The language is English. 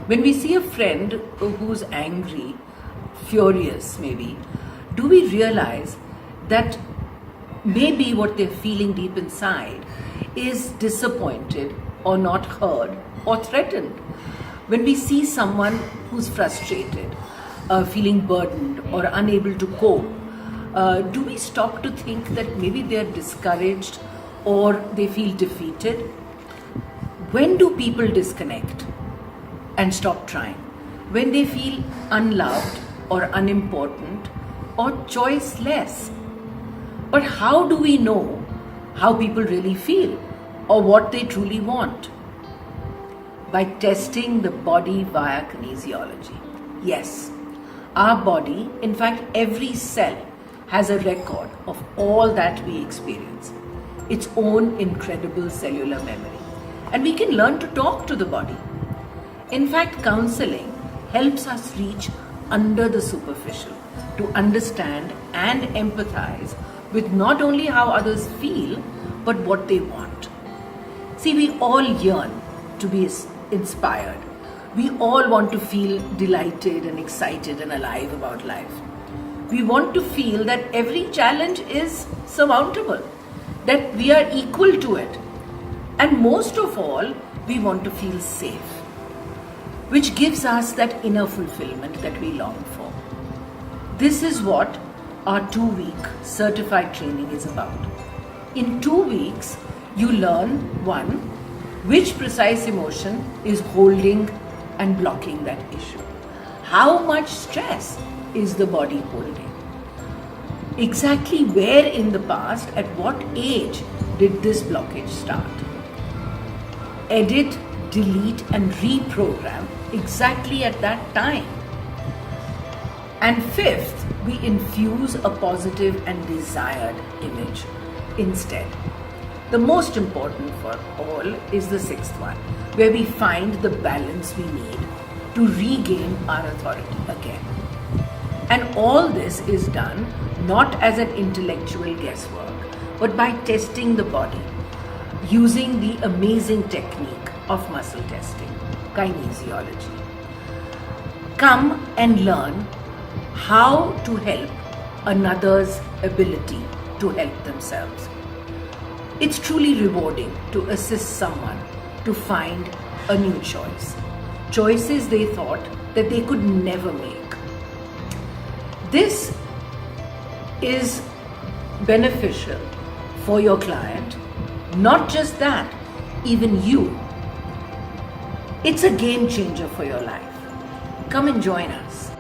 When we see a friend who's angry, furious maybe, do we realize that maybe what they're feeling deep inside is disappointed or not heard or threatened? When we see someone who's frustrated, feeling burdened or unable to cope, do we stop to think that maybe they're discouraged or they feel defeated? When do people disconnect and stop trying? When they feel unloved or unimportant or choiceless. But how do we know how people really feel or what they truly want? By testing the body via kinesiology. Yes, our body, in fact every cell, has a record of all that we experience, its own incredible cellular memory. And we can learn to talk to the body. In fact, counseling helps us reach under the superficial to understand and empathize with not only how others feel, but what they want. See, we all yearn to be inspired. We all want to feel delighted and excited and alive about life. We want to feel that every challenge is surmountable, that we are equal to it. And most of all, we want to feel safe, which gives us that inner fulfillment that we long for. This is what our 2-week certified training is about. In 2 weeks, you learn, 1, which precise emotion is holding and blocking that issue. How much stress is the body holding? Exactly where in the past, at what age did this blockage start? Edit, delete and reprogram exactly at that time. And 5th, we infuse a positive and desired image instead. The most important for all is the 6th one, where we find the balance we need to regain our authority again. And all this is done not as an intellectual guesswork, but by testing the body, using the amazing technique of muscle testing, kinesiology. Come and learn how to help another's ability to help themselves. It's truly rewarding to assist someone to find a new choice. Choices they thought that they could never make. This is beneficial for your client. Not just that, even you. It's a game changer for your life. Come and join us.